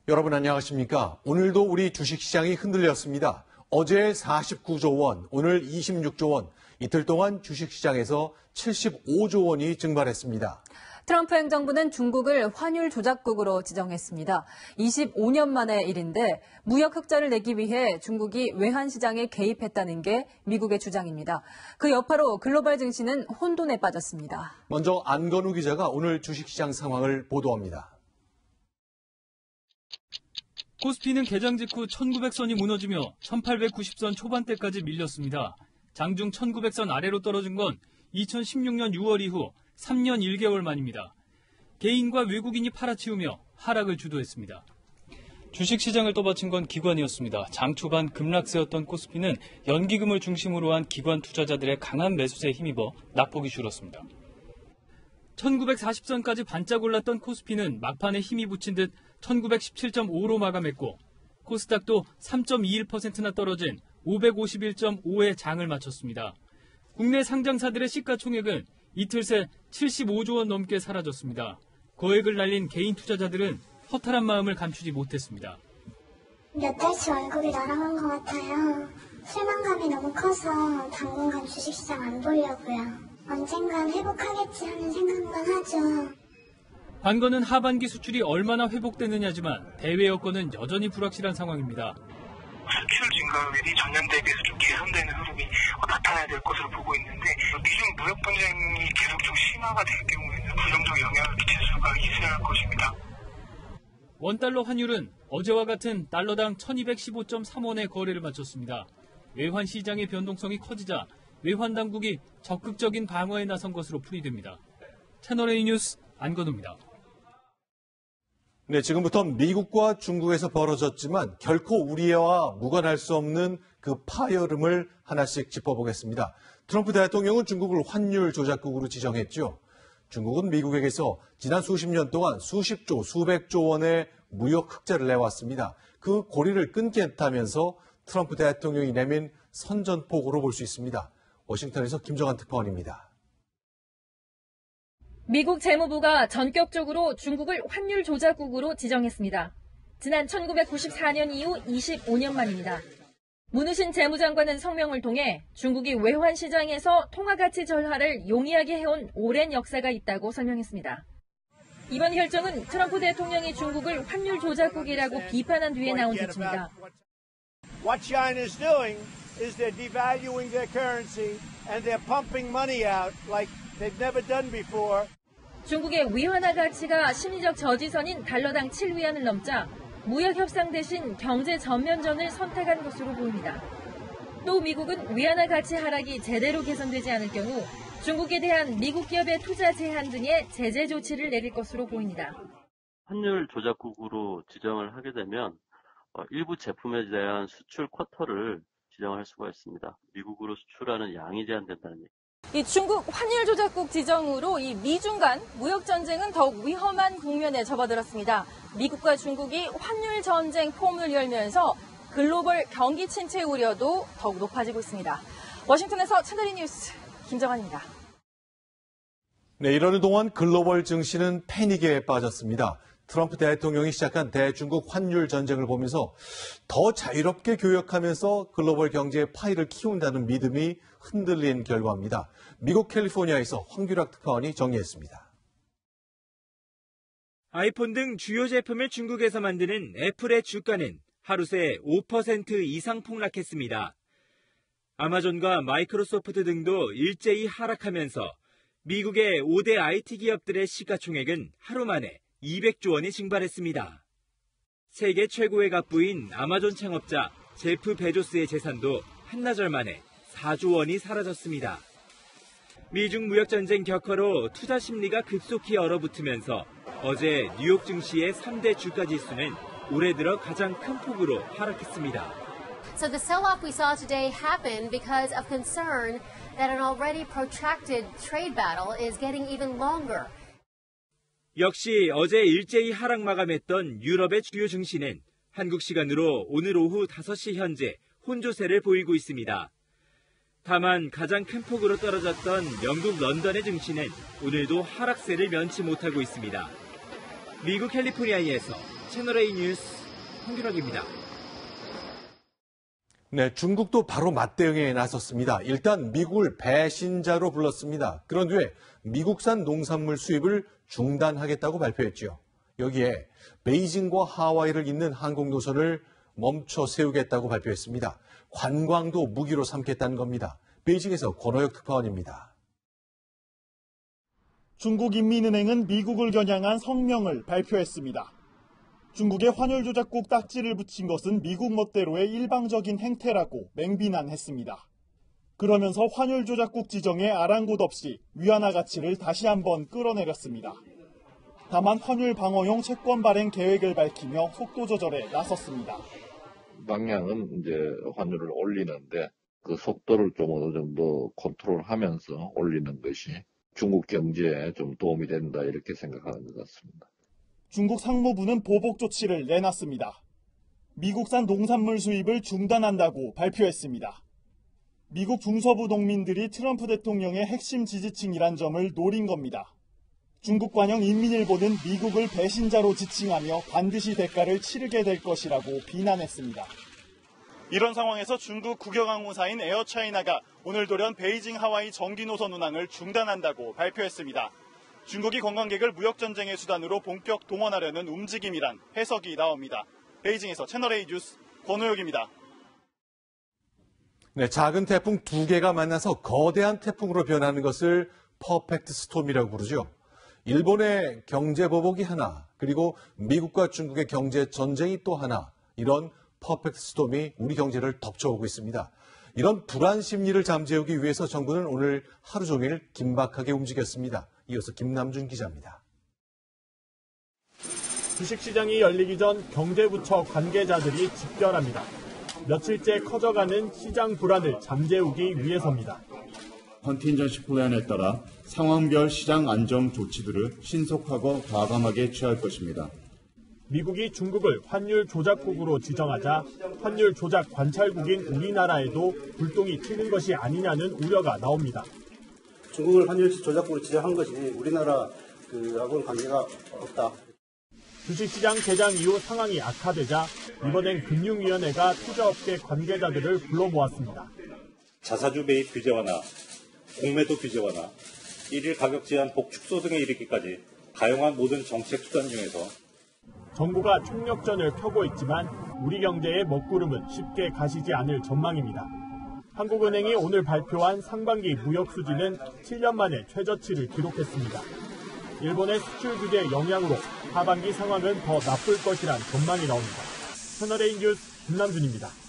여러분 안녕하십니까? 오늘도 우리 주식시장이 흔들렸습니다. 어제 49조 원, 오늘 26조 원, 이틀 동안 주식시장에서 75조 원이 증발했습니다. 트럼프 행정부는 중국을 환율 조작국으로 지정했습니다. 25년 만의 일인데 무역 흑자를 내기 위해 중국이 외환시장에 개입했다는 게 미국의 주장입니다. 그 여파로 글로벌 증시는 혼돈에 빠졌습니다. 먼저 안건우 기자가 오늘 주식시장 상황을 보도합니다. 코스피는 개장 직후 1900선이 무너지며 1890선 초반대까지 밀렸습니다. 장중 1900선 아래로 떨어진 건 2016년 6월 이후 3년 1개월 만입니다. 개인과 외국인이 팔아치우며 하락을 주도했습니다. 주식시장을 떠받친 건 기관이었습니다. 장 초반 급락세였던 코스피는 연기금을 중심으로 한 기관 투자자들의 강한 매수세에 힘입어 낙폭이 줄었습니다. 1940선까지 반짝 올랐던 코스피는 막판에 힘이 붙인 듯 1917.5로 마감했고 코스닥도 3.21%나 떨어진 551.5에 장을 마쳤습니다. 국내 상장사들의 시가총액은 이틀 새 75조 원 넘게 사라졌습니다. 거액을 날린 개인 투자자들은 허탈한 마음을 감추지 못했습니다. 몇 달치 월급이 날아간 것 같아요. 실망감이 너무 커서 당분간 주식시장 안 보려고요. 언젠간 회복하겠지 하는 생각만 하죠. 관건은 하반기 수출이 얼마나 회복되느냐지만 대외 여건은 여전히 불확실한 상황입니다. 수출 증가율이 전년 대비해서 좀 개선되는 흐름이 나타나야 될 것으로 보고 있는데 미중 무역 분쟁이 계속 좀 심화가 될 경우에는 부정적 영향을 끼칠 수가 있어야 할 것입니다. 원달러 환율은 어제와 같은 달러당 1215.3원의 거래를 마쳤습니다. 외환 시장의 변동성이 커지자 외환 당국이 적극적인 방어에 나선 것으로 풀이됩니다. 채널A 뉴스 안건우입니다. 네, 지금부터 미국과 중국에서 벌어졌지만 결코 우리와 무관할 수 없는 그 파열음을 하나씩 짚어보겠습니다. 트럼프 대통령은 중국을 환율 조작국으로 지정했죠. 중국은 미국에게서 지난 수십 년 동안 수십조, 수백조 원의 무역 흑자를 내왔습니다. 그 고리를 끊겠다면서 트럼프 대통령이 내민 선전포고로 볼 수 있습니다. 워싱턴에서 김정한 특파원입니다. 미국 재무부가 전격적으로 중국을 환율 조작국으로 지정했습니다. 지난 1994년 이후 25년 만입니다. 문우신 재무장관은 성명을 통해 중국이 외환 시장에서 통화가치 절하를 용이하게 해온 오랜 역사가 있다고 설명했습니다. 이번 결정은 트럼프 대통령이 중국을 환율 조작국이라고 비판한 뒤에 나온 조치입니다. What China is doing is they're devaluing their currency and they're pumping money out like they've never done before. 중국의 위안화 가치가 심리적 저지선인 달러당 7위안을 넘자 무역 협상 대신 경제 전면전을 선택한 것으로 보입니다. 또 미국은 위안화 가치 하락이 제대로 개선되지 않을 경우 중국에 대한 미국 기업의 투자 제한 등의 제재 조치를 내릴 것으로 보입니다. 환율 조작국으로 지정을 하게 되면 일부 제품에 대한 수출 쿼터를 지정할 수가 있습니다. 미국으로 수출하는 양이 제한된다는 얘기. 이 중국 환율 조작국 지정으로 이 미중 간 무역 전쟁은 더욱 위험한 국면에 접어들었습니다. 미국과 중국이 환율 전쟁 폼을 열면서 글로벌 경기 침체 우려도 더욱 높아지고 있습니다. 워싱턴에서 채널A 뉴스 김정환입니다. 네, 이러는 동안 글로벌 증시는 패닉에 빠졌습니다. 트럼프 대통령이 시작한 대중국 환율 전쟁을 보면서 더 자유롭게 교역하면서 글로벌 경제의 파이를 키운다는 믿음이 흔들린 결과입니다. 미국 캘리포니아에서 황규락 특파원이 정리했습니다. 아이폰 등 주요 제품을 중국에서 만드는 애플의 주가는 하루 새 5% 이상 폭락했습니다. 아마존과 마이크로소프트 등도 일제히 하락하면서 미국의 5대 IT 기업들의 시가총액은 하루 만에 200조 원이 증발했습니다. 세계 최고의 갑부인 아마존 창업자 제프 베조스의 재산도 한나절 만에 4조 원이 사라졌습니다. 미중 무역전쟁 격화로 투자 심리가 급속히 얼어붙으면서 어제 뉴욕 증시의 3대 주가 지수는 올해 들어 가장 큰 폭으로 하락했습니다. So the sell-off we saw today happened because of concern that an already protracted trade battle is getting even longer. 역시 어제 일제히 하락 마감했던 유럽의 주요 증시는 한국 시간으로 오늘 오후 5시 현재 혼조세를 보이고 있습니다. 다만 가장 큰 폭으로 떨어졌던 영국 런던의 증시는 오늘도 하락세를 면치 못하고 있습니다. 미국 캘리포니아에서 채널A 뉴스 홍규락입니다. 네, 중국도 바로 맞대응에 나섰습니다. 일단 미국을 배신자로 불렀습니다. 그런 뒤에 미국산 농산물 수입을 중단하겠다고 발표했죠. 여기에 베이징과 하와이를 잇는 항공 노선을 멈춰 세우겠다고 발표했습니다. 관광도 무기로 삼겠다는 겁니다. 베이징에서 권호혁 특파원입니다. 중국인민은행은 미국을 겨냥한 성명을 발표했습니다. 중국의 환율 조작국 딱지를 붙인 것은 미국 멋대로의 일방적인 행태라고 맹비난했습니다. 그러면서 환율 조작국 지정에 아랑곳 없이 위안화 가치를 다시 한번 끌어내렸습니다. 다만 환율 방어용 채권 발행 계획을 밝히며 속도 조절에 나섰습니다. 방향은 이제 환율을 올리는데 그 속도를 좀 어느 정도 컨트롤하면서 올리는 것이 중국 경제에 좀 도움이 된다 이렇게 생각하는 것 같습니다. 중국 상무부는 보복 조치를 내놨습니다. 미국산 농산물 수입을 중단한다고 발표했습니다. 미국 중서부 농민들이 트럼프 대통령의 핵심 지지층이란 점을 노린 겁니다. 중국 관영 인민일보는 미국을 배신자로 지칭하며 반드시 대가를 치르게 될 것이라고 비난했습니다. 이런 상황에서 중국 국영항공사인 에어차이나가 오늘 돌연 베이징 하와이 정기 노선 운항을 중단한다고 발표했습니다. 중국이 관광객을 무역전쟁의 수단으로 본격 동원하려는 움직임이란 해석이 나옵니다. 베이징에서 채널A 뉴스 권호혁입니다. 네, 작은 태풍 두 개가 만나서 거대한 태풍으로 변하는 것을 퍼펙트 스톰이라고 부르죠. 일본의 경제 보복이 하나, 그리고 미국과 중국의 경제 전쟁이 또 하나, 이런 퍼펙트 스톰이 우리 경제를 덮쳐오고 있습니다. 이런 불안 심리를 잠재우기 위해서 정부는 오늘 하루 종일 긴박하게 움직였습니다. 이어서 김남준 기자입니다. 주식시장이 열리기 전 경제부처 관계자들이 집결합니다. 며칠째 커져가는 시장 불안을 잠재우기 위해서입니다. 컨틴전시 플랜에 따라 상황별 시장 안정 조치들을 신속하고 과감하게 취할 것입니다. 미국이 중국을 환율 조작국으로 지정하자 환율 조작 관찰국인 우리나라에도 불똥이 튀는 것이 아니냐는 우려가 나옵니다. 중국을 환율 조작국으로 지정한 것이 우리나라하고는 관계가 없다. 주식시장 개장 이후 상황이 악화되자 이번엔 금융위원회가 투자업계 관계자들을 불러 모았습니다. 자사주 매입 규제 완화, 공매도 규제 완화, 일일 가격 제한 복축소 등에 이르기까지 다양한 모든 정책 수단 중에서 정부가 총력전을 펴고 있지만 우리 경제의 먹구름은 쉽게 가시지 않을 전망입니다. 한국은행이 오늘 발표한 상반기 무역 수지는 7년 만에 최저치를 기록했습니다. 일본의 수출 규제 영향으로 하반기 상황은 더 나쁠 것이란 전망이 나옵니다. 채널A 뉴스 김남준입니다.